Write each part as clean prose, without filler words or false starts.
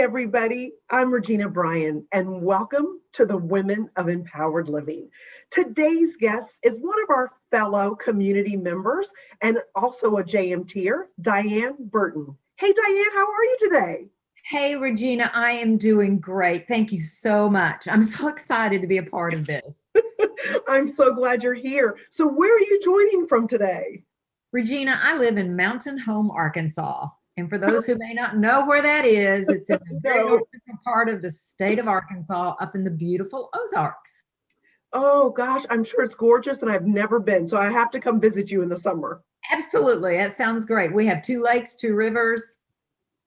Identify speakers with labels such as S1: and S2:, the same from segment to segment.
S1: everybody. I'm Regina Bryan, and welcome to the Women of Empowered Living. Today's guest is one of our fellow community members and also a JMTer, Diane Burton. Hey, Diane, how are you today?
S2: Hey, Regina, I am doing great. Thank you so much. I'm so excited to be a part of this.
S1: I'm so glad you're here. So where are you joining from today?
S2: Regina, I live in Mountain Home, Arkansas. And for those who may not know where that is, it's in the very
S1: No.
S2: northern part of the state of Arkansas, up in the beautiful Ozarks.
S1: Oh gosh, I'm sure it's gorgeous and I've never been, so I have to come visit you in the summer.
S2: Absolutely. That sounds great. We have 2 lakes, 2 rivers,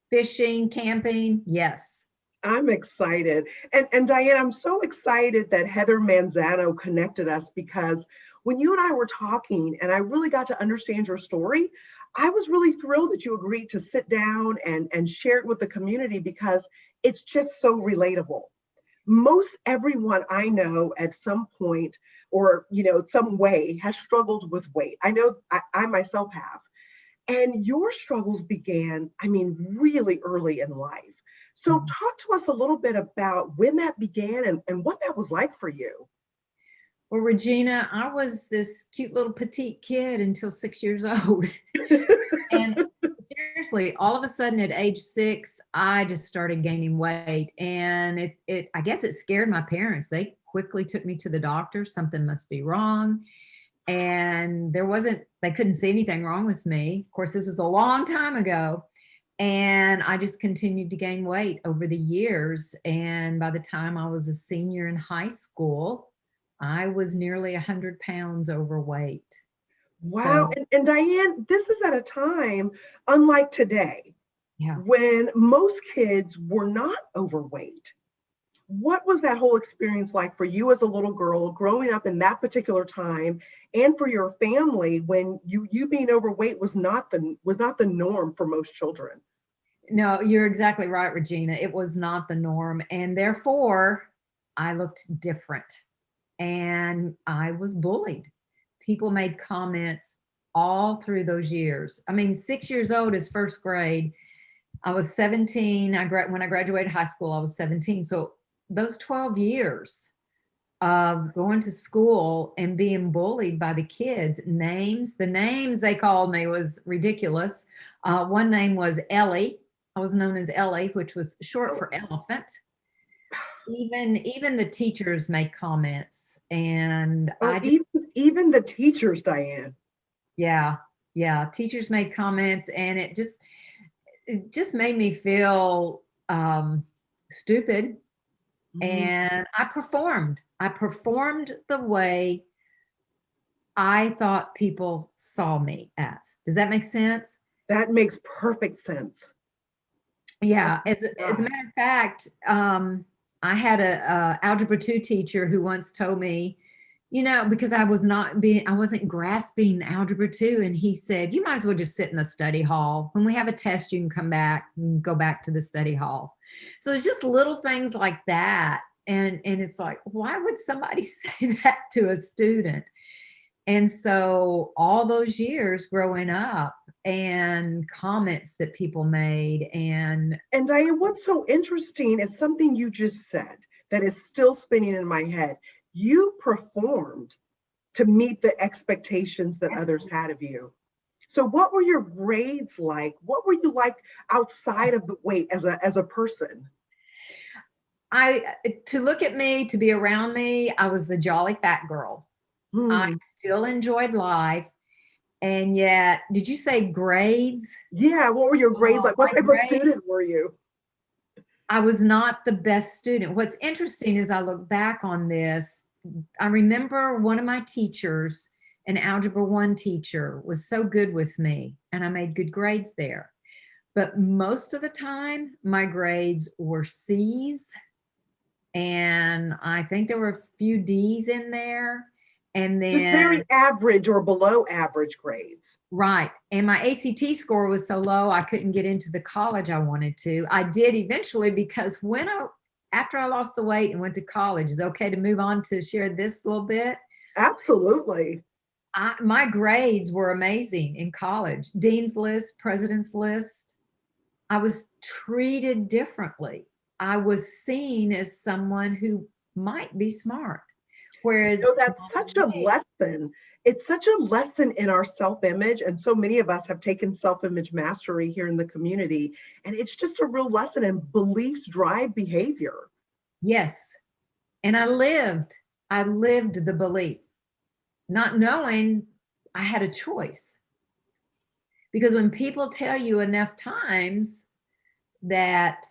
S2: fishing, camping. Yes.
S1: I'm excited. And Diane, I'm so excited that Heather Manzano connected us because when you and I were talking and I really got to understand your story, I was really thrilled that you agreed to sit down and share it with the community because it's just so relatable. Most everyone I know at some point or some way has struggled with weight. I know I myself have. And your struggles began, really early in life. So talk to us a little bit about when that began and what that was like for you.
S2: Well, Regina, I was this cute little petite kid until 6 years old. And seriously, all of a sudden at age 6, I just started gaining weight. And I guess it scared my parents. They quickly took me to the doctor. Something must be wrong. And they couldn't see anything wrong with me. Of course, this was a long time ago. And I just continued to gain weight over the years. And by the time I was a senior in high school, I was nearly 100 pounds overweight.
S1: Wow.
S2: So,
S1: And Diane, this is at a time unlike today
S2: yeah.
S1: when most kids were not overweight. What was that whole experience like for you as a little girl growing up in that particular time and for your family when you being overweight was not the norm for most children?
S2: No, you're exactly right, Regina. It was not the norm. And therefore, I looked different and I was bullied. People made comments all through those years. 6 years old is first grade. I was 17. When I graduated high school, I was 17. So those 12 years of going to school and being bullied by the kids, the names they called me was ridiculous. One name was Ellie. I was known as Ellie, which was short for elephant. Even the teachers made comments, and
S1: Oh, even the teachers, Diane.
S2: yeah, teachers made comments, and it just made me feel stupid. And I performed the way I thought people saw me as. Does that make sense?
S1: That makes perfect sense.
S2: Yeah. As a matter of fact, I had a algebra 2 teacher who once told me, because I wasn't grasping algebra 2, and he said, "You might as well just sit in the study hall. When we have a test, you can come back and go back to the study hall." So it's just little things like that. And it's like, why would somebody say that to a student? And so all those years growing up and comments that people made
S1: And Diane, what's so interesting is something you just said that is still spinning in my head. You performed to meet the expectations that others had of you. So what were your grades like? What were you like outside of the weight as a person?
S2: To look at me, to be around me, I was the jolly fat girl. I still enjoyed life. And yet, did you say grades?
S1: Yeah, what were your grades like? What type of student were you?
S2: I was not the best student. What's interesting is I look back on this, I remember one of my teachers, an Algebra 1 teacher, was so good with me, and I made good grades there. But most of the time, my grades were C's, and I think there were a few D's in there. And then
S1: just very average or below average grades.
S2: Right. And my ACT score was so low, I couldn't get into the college I wanted to. I did eventually, because after I lost the weight and went to college, is it okay to move on to share this little bit?
S1: Absolutely.
S2: My grades were amazing in college. Dean's list, president's list. I was treated differently. I was seen as someone who might be smart. Whereas
S1: That's such a lesson. It's such a lesson in our self-image. And so many of us have taken self-image mastery here in the community. And it's just a real lesson in beliefs drive behavior.
S2: yes, and I lived the belief, not knowing I had a choice. Because when people tell you enough times that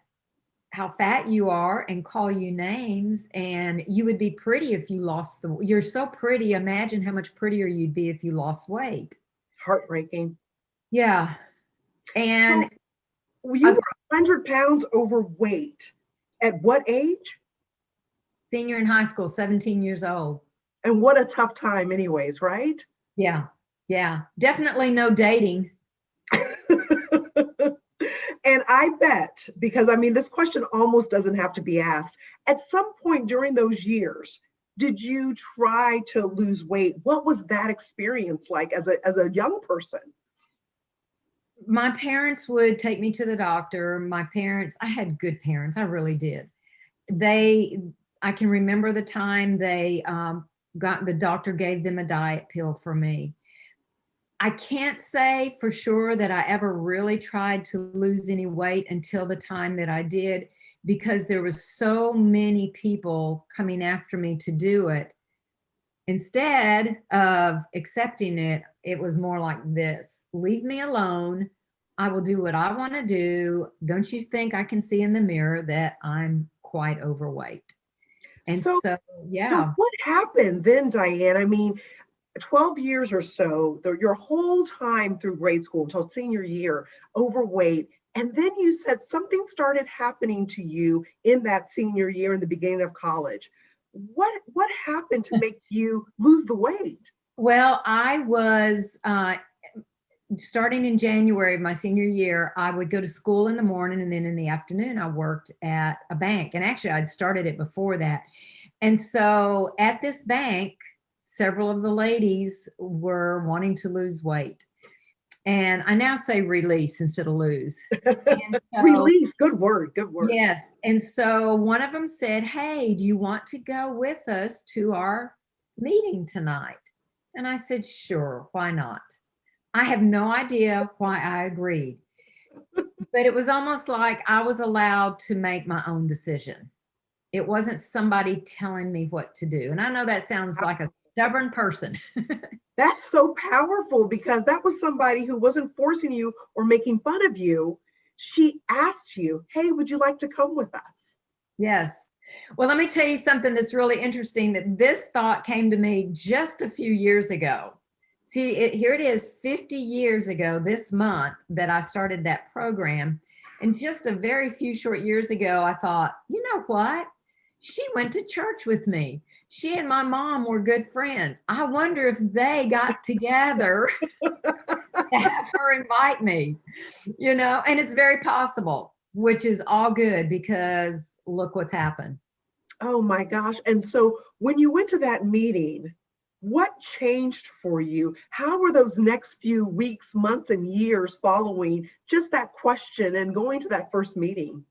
S2: how fat you are and call you names and you would be pretty if you lost you're so pretty, imagine how much prettier you'd be if you lost weight.
S1: Heartbreaking.
S2: Yeah. And
S1: So you were 100 pounds overweight. At what age?
S2: senior in high school, 17 years old.
S1: And what a tough time anyways, right?
S2: Yeah. Yeah. Definitely no dating.
S1: And I bet, because I mean, this question almost doesn't have to be asked. At some point during those years, did you try to lose weight? What was that experience like as a young person?
S2: My parents would take me to the doctor. I had good parents. I really did. I can remember the time the doctor gave them a diet pill for me. I can't say for sure that I ever really tried to lose any weight until the time that I did, because there was so many people coming after me to do it. Instead of accepting it, it was more like this: leave me alone. I will do what I want to do. Don't you think I can see in the mirror that I'm quite overweight? And
S1: So,
S2: so,
S1: so
S2: yeah.
S1: what happened then, Diane? I mean, 12 years or so, your whole time through grade school until senior year, overweight. And then you said something started happening to you in that senior year in the beginning of college. What happened to make you lose the weight?
S2: Well, I was starting in January of my senior year. I would go to school in the morning, and then in the afternoon, I worked at a bank. And actually, I'd started it before that. And so at this bank, several of the ladies were wanting to lose weight. And I now say release instead of lose. And so,
S1: Release, good word, good word.
S2: yes. And so one of them said, "Hey, do you want to go with us to our meeting tonight?" And I said, "Sure, why not?" I have no idea why I agreed, but it was almost like I was allowed to make my own decision. It wasn't somebody telling me what to do. And I know that sounds like a stubborn person.
S1: That's so powerful because that was somebody who wasn't forcing you or making fun of you. She asked you, hey, would you like to come with us?
S2: Yes. Well, let me tell you something that's really interesting, that this thought came to me just a few years ago. See, here it is, 50 years ago this month that I started that program. And just a very few short years ago, I thought, you know what? She went to church with me. She and my mom were good friends. I wonder if they got together to have her invite me, and it's very possible, which is all good because look what's happened.
S1: Oh my gosh. And so when you went to that meeting, what changed for you? How were those next few weeks, months, and years following just that question and going to that first meeting?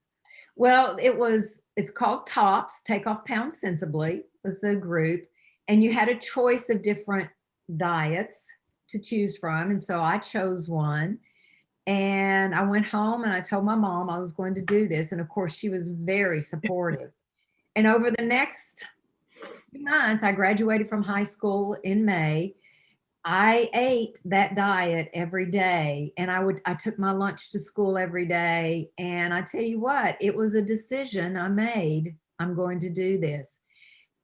S2: Well, it's called TOPS, Take Off Pounds Sensibly, was the group. And you had a choice of different diets to choose from. And so I chose one. And I went home and I told my mom I was going to do this. And of course, she was very supportive. And over the next few months, I graduated from high school in May. I ate that diet every day, and I took my lunch to school every day. And I tell you what, it was a decision I made. I'm going to do this.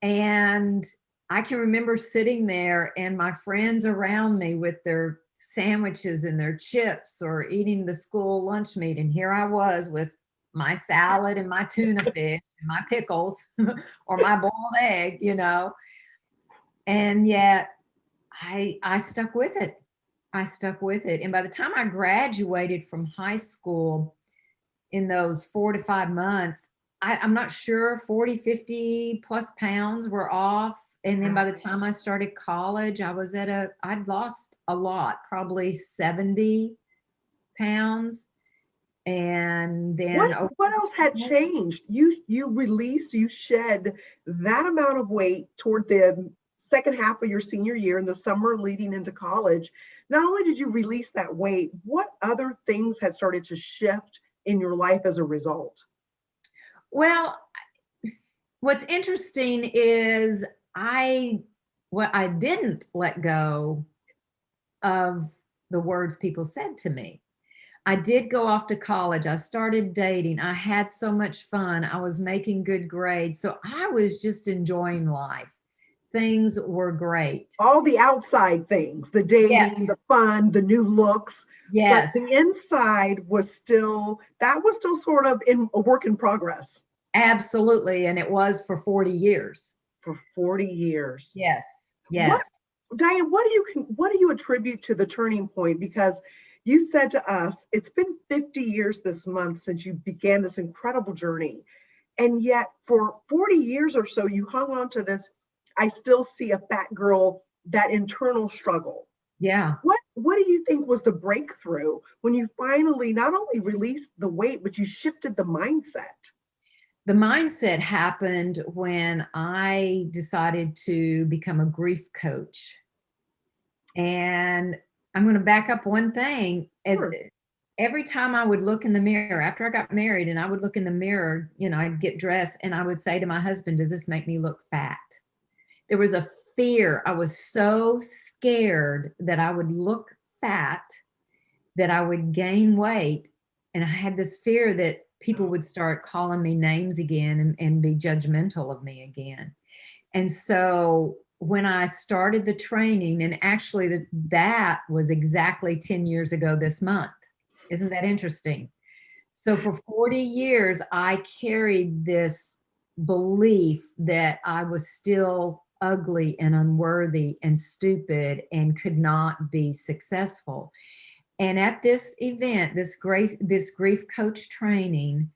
S2: And I can remember sitting there and my friends around me with their sandwiches and their chips or eating the school lunch meat. And here I was with my salad and my tuna fish and my pickles or my boiled egg. And yet I stuck with it. I stuck with it. And by the time I graduated from high school, in those 4 to 5 months, I'm not sure, 40, 50 plus pounds were off. And then by the time I started college, I'd lost a lot, probably 70 pounds. And then
S1: what else had changed? You shed that amount of weight toward the second half of your senior year in the summer leading into college. Not only did you release that weight, what other things had started to shift in your life as a result?
S2: well, what's interesting is what I didn't let go of the words people said to me. I did go off to college. I started dating. I had so much fun. I was making good grades. So I was just enjoying life. Things were great.
S1: All the outside things, the
S2: Yes.
S1: dating, the fun, the new looks, but
S2: Yes,
S1: the inside was still sort of in a work in progress
S2: absolutely. And it was for 40 years.
S1: for 40 years.
S2: Yes.
S1: What,
S2: Yes.
S1: Diane, what do you attribute to the turning point? Because you said to us, it's been 50 years this month since you began this incredible journey. And yet for 40 years or so, you hung on to this, I still see a fat girl, that internal struggle.
S2: Yeah.
S1: What do you think was the breakthrough when you finally not only released the weight, but you shifted the mindset?
S2: The mindset happened when I decided to become a grief coach. And I'm going to back up one thing. As
S1: Sure.
S2: every time I would look in the mirror after I got married, and I would look in the mirror, I'd get dressed and I would say to my husband, does this make me look fat? There was a fear. I was so scared that I would look fat, that I would gain weight. And I had this fear that people would start calling me names again, and be judgmental of me again. And so when I started the training, and actually that was exactly 10 years ago this month. Isn't that interesting? So for 40 years, I carried this belief that I was still ugly and unworthy and stupid and could not be successful. And at this event, this grief coach training,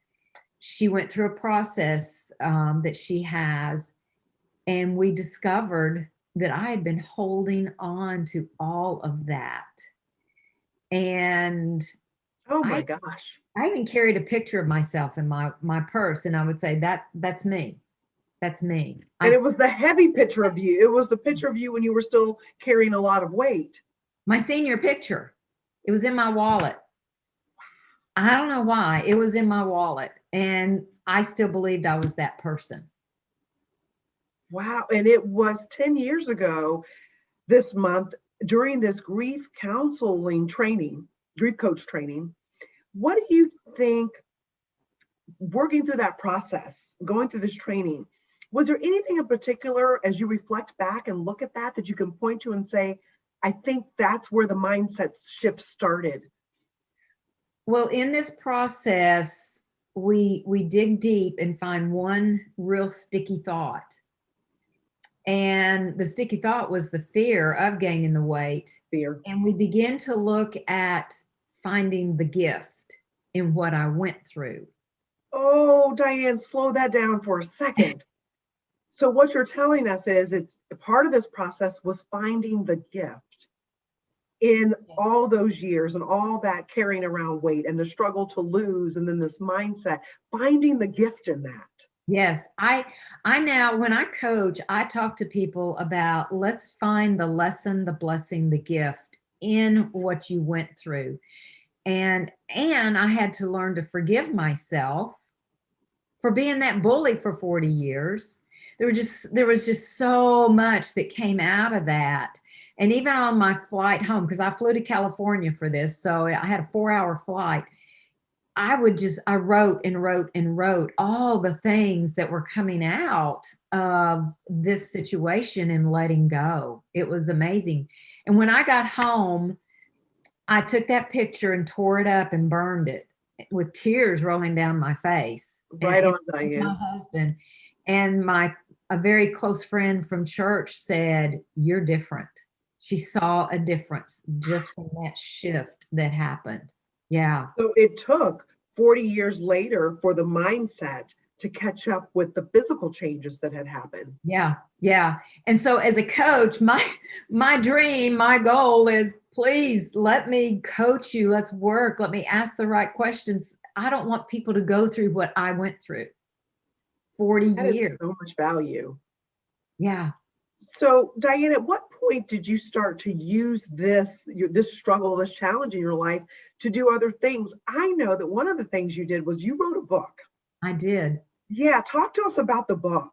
S2: she went through a process that she has, and we discovered that I had been holding on to all of that. And
S1: Oh my
S2: I
S1: gosh.
S2: I even carried a picture of myself in my purse, and I would say that's me. That's me.
S1: And it was the heavy picture of you. It was the picture of you when you were still carrying a lot of weight.
S2: My senior picture. It was in my wallet. I don't know why. It was in my wallet, and I still believed I was that person.
S1: Wow. And it was 10 years ago this month during this grief counseling training, grief coach training. What do you think, working through that process, going through this training, was there anything in particular as you reflect back and look at that you can point to and say, I think that's where the mindset shift started?
S2: Well, in this process, we dig deep and find one real sticky thought. And the sticky thought was the fear of gaining the weight.
S1: Fear.
S2: And we begin to look at finding the gift in what I went through.
S1: Oh, Diane, slow that down for a second. So what you're telling us is it's part of this process was finding the gift in all those years and all that carrying around weight and the struggle to lose, and then this mindset, finding the gift in that.
S2: Yes, I now, when I coach, I talk to people about, let's find the lesson, the blessing, the gift in what you went through. And I had to learn to forgive myself for being that bully for 40 years. There was just so much that came out of that. And even on my flight home, because I flew to California for this, so I had a 4-hour flight. I wrote and wrote and wrote all the things that were coming out of this situation and letting go. It was amazing. And when I got home, I took that picture and tore it up and burned it with tears rolling down my face.
S1: Right
S2: And
S1: on, Diane.
S2: my husband and a very close friend from church said, "You're different." She saw a difference just from that shift that happened. Yeah.
S1: So it took 40 years later for the mindset to catch up with the physical changes that had happened.
S2: Yeah. Yeah. And so as a coach, my dream, my goal is, please let me coach you. Let's work. Let me ask the right questions. I don't want people to go through what I went through. 40
S1: That is
S2: years.
S1: so much value.
S2: Yeah.
S1: So, Diane, at what point did you start to use this struggle, this challenge in your life to do other things? I know that one of the things you did was you wrote a book.
S2: I did.
S1: Yeah, talk to us about the book.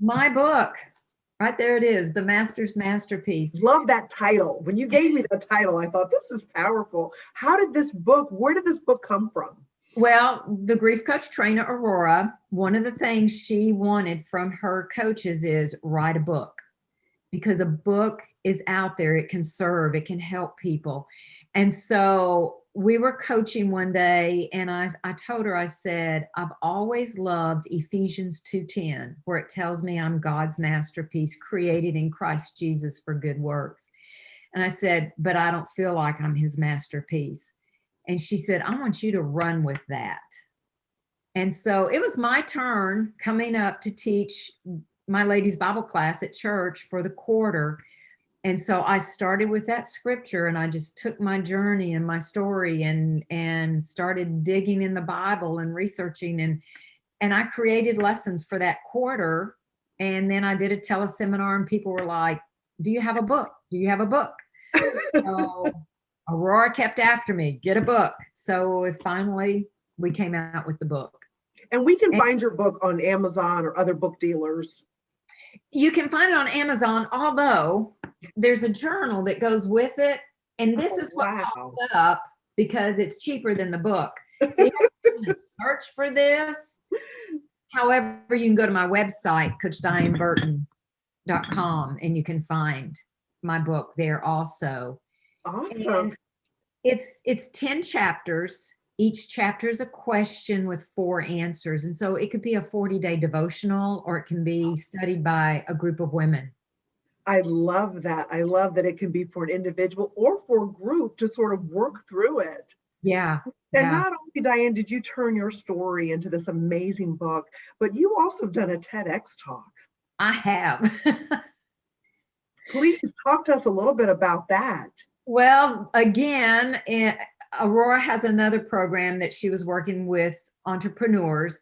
S2: My book. Right there it is, The Master's Masterpiece.
S1: Love that title. When you gave me the title, I thought this is powerful. Where did this book come from?
S2: Well, the grief coach trainer, Aurora, one of the things she wanted from her coaches is write a book, because a book is out there. It can serve, it can help people. And so we were coaching one day, and I told her, I said, I've always loved Ephesians 2:10, where it tells me I'm God's masterpiece, created in Christ Jesus for good works. And I said, but I don't feel like I'm his masterpiece. And she said, I want you to run with that. And so it was my turn coming up to teach my ladies' Bible class at church for the quarter. And so I started with that scripture, and I just took my journey and my story and started digging in the Bible and researching, and I created lessons for that quarter. And then I did a teleseminar, and people were like, do you have a book? Do you have a book? So Aurora kept after me, get a book. So finally we came out with the book.
S1: And we can find your book on Amazon or other book dealers.
S2: You can find it on Amazon, although there's a journal that goes with it. And this is what popped up because it's cheaper than the book. So you have to search for this. However, you can go to my website, CoachDianeBurton.com, and you can find my book there also.
S1: Awesome.
S2: And it's 10 chapters. Each chapter is a question with 4 answers. And so it could be a 40-day devotional, or it can be studied by a group of women.
S1: I love that. I love that it can be for an individual or for a group to sort of work through it.
S2: Yeah.
S1: And not only, Diane, did you turn your story into this amazing book, but you also done a TEDx talk.
S2: I have.
S1: Please talk to us a little bit about that.
S2: Well, again, Aurora has another program that she was working with entrepreneurs,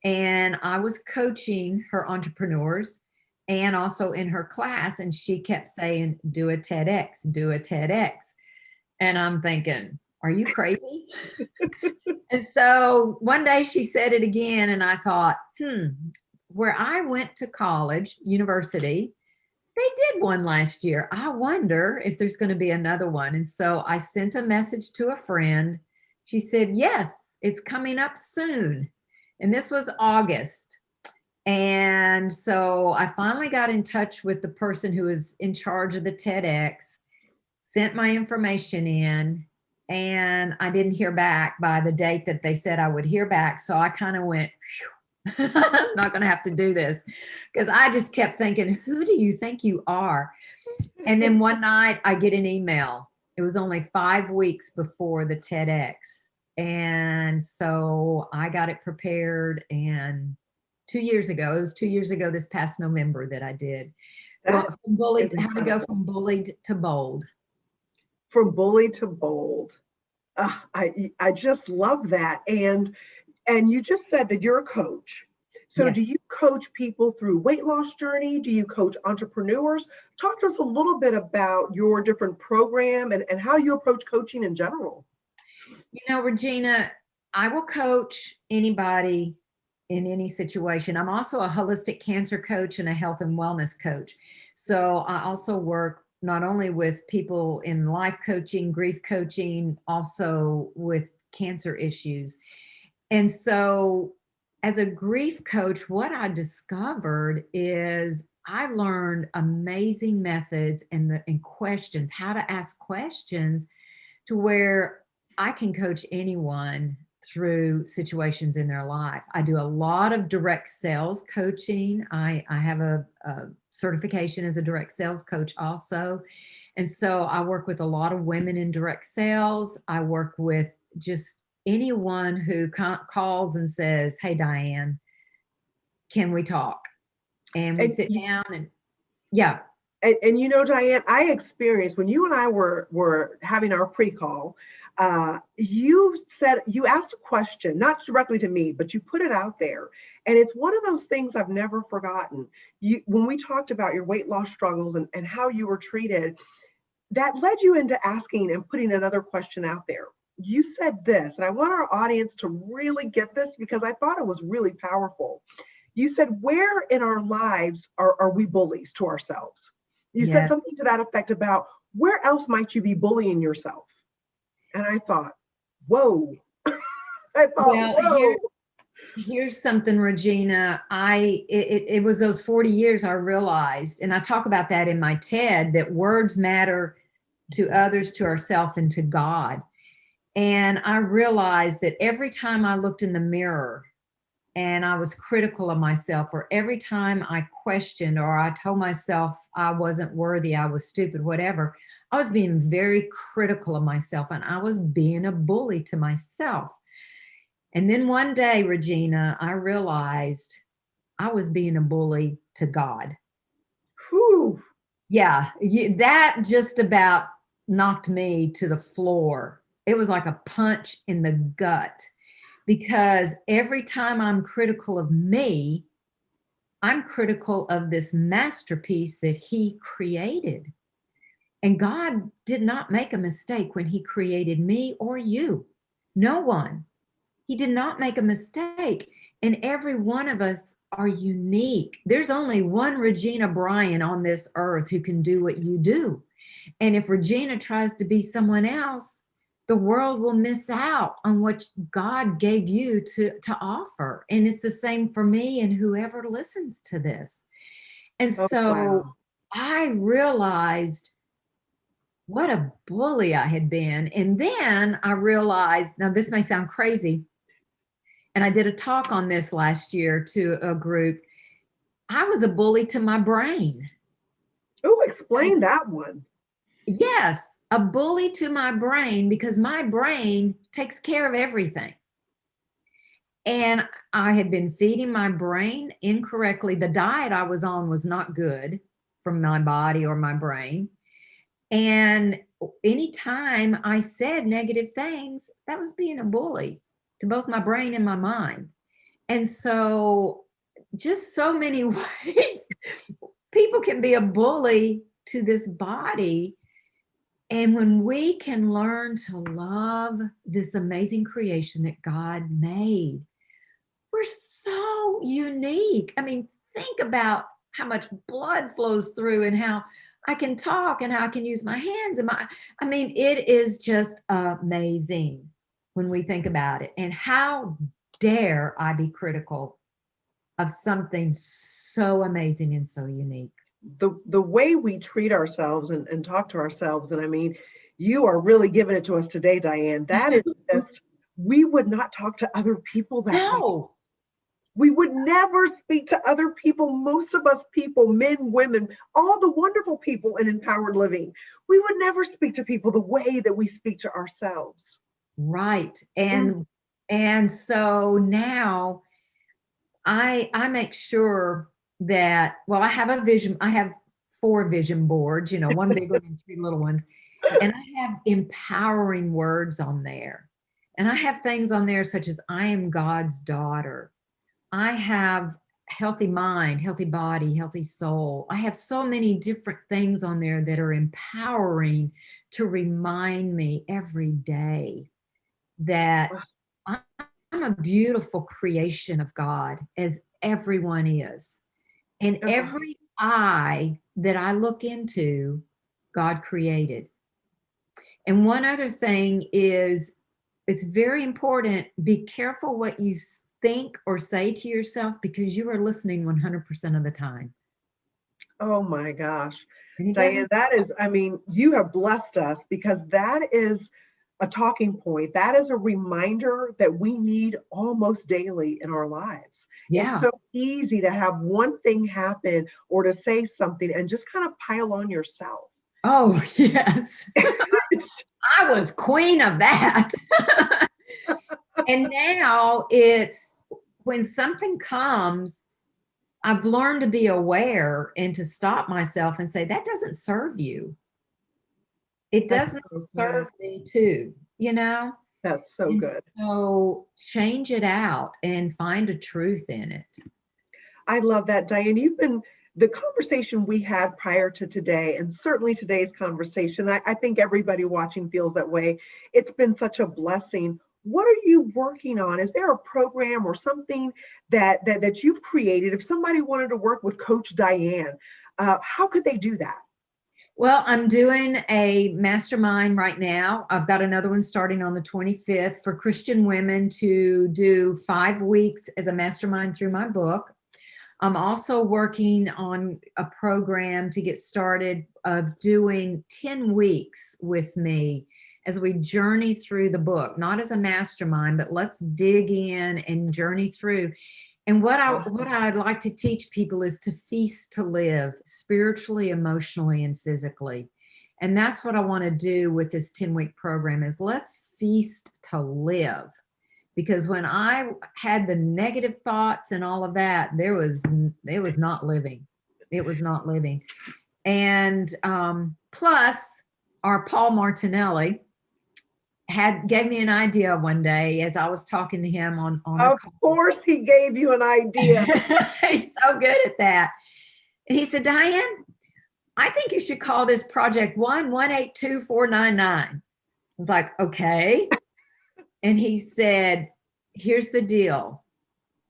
S2: and I was coaching her entrepreneurs and also in her class, and she kept saying, do a TEDx, do a TEDx. And I'm thinking, are you crazy? And so one day she said it again, and I thought, where I went to college, university, they did one last year. I wonder if there's going to be another one. And so I sent a message to a friend. She said, yes, it's coming up soon. And this was August. And so I finally got in touch with the person who was in charge of the TEDx, sent my information in, and I didn't hear back by the date that they said I would hear back. So I kind of went, I'm not going to have to do this, because I just kept thinking, who do you think you are? And then one night I get an email. It was only 5 weeks before the TEDx. And so I got it prepared, and 2 years ago, it was 2 years ago this past November that I did. How to go from bullied to bold.
S1: From bully to bold. I just love that. And you just said that you're a coach. So yes. Do you coach people through weight loss journey? Do you coach entrepreneurs? Talk to us a little bit about your different program and how you approach coaching in general.
S2: You know, Regina, I will coach anybody in any situation. I'm also a holistic cancer coach and a health and wellness coach. So I also work not only with people in life coaching, grief coaching, also with cancer issues. And so as a grief coach, what I discovered is I learned amazing methods and questions, how to ask questions to where I can coach anyone through situations in their life. I do a lot of direct sales coaching. I have a certification as a direct sales coach also. And so I work with a lot of women in direct sales. I work with just anyone who calls and says, hey, Diane, can we talk? And we sit down and yeah.
S1: And you know, Diane, I experienced when you and I were having our pre-call, you said, you asked a question, not directly to me, but you put it out there. And it's one of those things I've never forgotten. When we talked about your weight loss struggles and how you were treated, that led you into asking and putting another question out there. You said this, and I want our audience to really get this because I thought it was really powerful. You said, where in our lives are we bullies to ourselves? You said
S2: Yes.
S1: something to that effect about where else might you be bullying yourself? And I thought, whoa. I thought,
S2: Well,
S1: whoa.
S2: here's something, Regina. It was those 40 years I realized, and I talk about that in my TED, that words matter to others, to ourselves, and to God. And I realized that every time I looked in the mirror and I was critical of myself, or every time I questioned or I told myself I wasn't worthy, I was stupid, whatever, I was being very critical of myself and I was being a bully to myself. And then one day, Regina, I realized I was being a bully to God.
S1: Whew.
S2: Yeah, that just about knocked me to the floor. It was like a punch in the gut because every time I'm critical of me, I'm critical of this masterpiece that He created. And God did not make a mistake when He created me or you. No one. He did not make a mistake. And every one of us are unique. There's only one Regina Bryan on this earth who can do what you do. And if Regina tries to be someone else, the world will miss out on what God gave you to offer. And it's the same for me and whoever listens to this. And
S1: Oh,
S2: so
S1: wow.
S2: I realized what a bully I had been. And then I realized, now this may sound crazy, and I did a talk on this last year to a group. I was a bully to my brain.
S1: Oh, explain that one.
S2: Yes, a bully to my brain because my brain takes care of everything. And I had been feeding my brain incorrectly. The diet I was on was not good for my body or my brain. And anytime I said negative things, that was being a bully to both my brain and my mind. And so, just so many ways people can be a bully to this body. And when we can learn to love this amazing creation that God made, we're so unique. I mean, think about how much blood flows through and how I can talk and how I can use my hands and I mean, it is just amazing when we think about it. And how dare I be critical of something so amazing and so unique?
S1: The way we treat ourselves and talk to ourselves, and I mean, you are really giving it to us today, Diane. That is just, we would not talk to other people that way.
S2: No.
S1: We would never speak to other people, most of us people, men, women, all the wonderful people in empowered living. We would never speak to people the way that we speak to ourselves.
S2: Right.
S1: Mm.
S2: And so now I make sure that, well, I have a vision, I have 4 vision boards, one big one and 3 little ones. And I have empowering words on there. And I have things on there such as I am God's daughter. I have healthy mind, healthy body, healthy soul. I have so many different things on there that are empowering to remind me every day that I'm a beautiful creation of God, as everyone is. And
S1: Uh,
S2: every eye that I look into, God created. And one other thing is, it's very important, be careful what you think or say to yourself because you are listening 100% of the time.
S1: oh my gosh.
S2: And it
S1: Diane,
S2: doesn't,
S1: that is, I mean, you have blessed us because that is a talking point. That is a reminder that we need almost daily in our lives. It's
S2: yeah.
S1: so easy to have one thing happen or to say something and just kind of pile on yourself.
S2: Oh, yes. I was queen of that. And now it's when something comes, I've learned to be aware and to stop myself and say, that doesn't serve you. It
S1: That's
S2: doesn't
S1: so
S2: serve
S1: good.
S2: me too, you know?
S1: That's so
S2: And
S1: good.
S2: so change it out and find a truth in it.
S1: I love that, Diane. The conversation we had prior to today, and certainly today's conversation, I think everybody watching feels that way. It's been such a blessing. What are you working on? Is there a program or something that you've created? If somebody wanted to work with Coach Diane, how could they do that?
S2: Well, I'm doing a mastermind right now. I've got another one starting on the 25th for Christian women to do 5 weeks as a mastermind through my book. I'm also working on a program to get started of doing 10 weeks with me as we journey through the book, not as a mastermind, but let's dig in and journey through. And what I'd like to teach people is to feast to live spiritually, emotionally, and physically. And that's what I want to do with this 10-week program is let's feast to live. Because when I had the negative thoughts and all of that, it was not living. It was not living. And plus, our Paul Martinelli gave me an idea one day as I was talking to him on
S1: Of course, he gave you an idea.
S2: He's so good at that. And he said, Diane, I think you should call this Project 1182499. I was like, okay. And he said, here's the deal.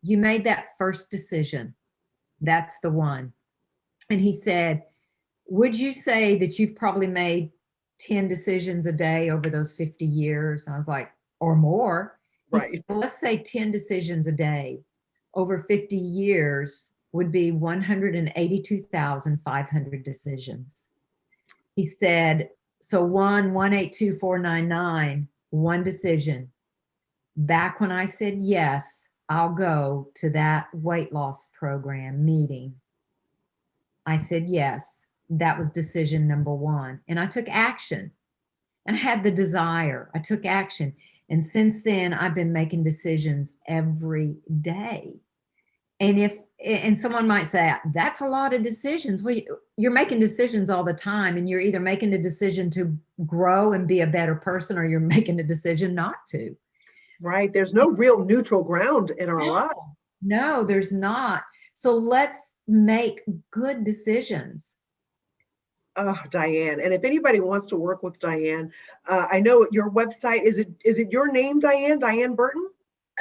S2: You made that first decision. That's the one. And he said, would you say that you've probably made 10 decisions a day over those 50 years? I was like, or more. He said, well, let's say 10 decisions a day over 50 years would be 182,500 decisions. He said, so 1182499, one decision. Back when I said, yes, I'll go to that weight loss program meeting, I said, yes, that was decision number one. And I took action and I had the desire. I took action. And since then, I've been making decisions every day. And someone might say, that's a lot of decisions. Well, you're making decisions all the time, and you're either making a decision to grow and be a better person, or you're making a decision not to.
S1: Right. There's no real neutral ground in our life.
S2: No, there's not. So let's make good decisions.
S1: Oh, Diane. And if anybody wants to work with Diane, I know your website, is it your name, Diane? Diane Burton?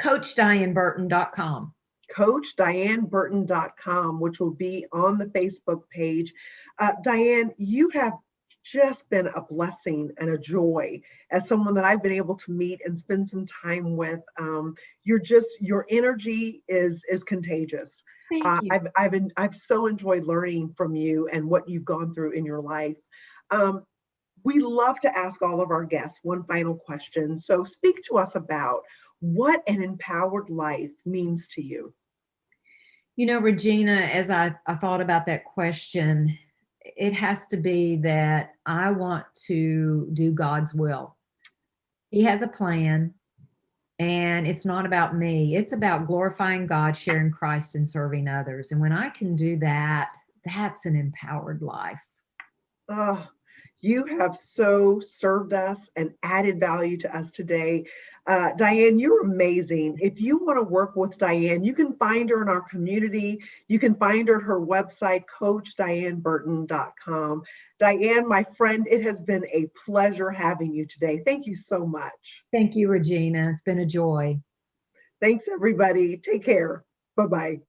S2: CoachDianeBurton.com.
S1: CoachDianeBurton.com, which will be on the Facebook page. Diane, you have just been a blessing and a joy as someone that I've been able to meet and spend some time with. Your energy is contagious.
S2: Thank you.
S1: I've so enjoyed learning from you and what you've gone through in your life. We love to ask all of our guests one final question. So speak to us about what an empowered life means to you.
S2: You know, Regina, as I thought about that question, it has to be that I want to do God's will. He has a plan, and it's not about me. It's about glorifying God, sharing Christ, and serving others. And when I can do that, that's an empowered life.
S1: You have so served us and added value to us today. Diane, you're amazing. If you want to work with Diane, you can find her in our community. You can find her at her website, CoachDianeBurton.com. Diane, my friend, it has been a pleasure having you today. Thank you so much.
S2: Thank you, Regina. It's been a joy.
S1: Thanks, everybody. Take care. Bye-bye.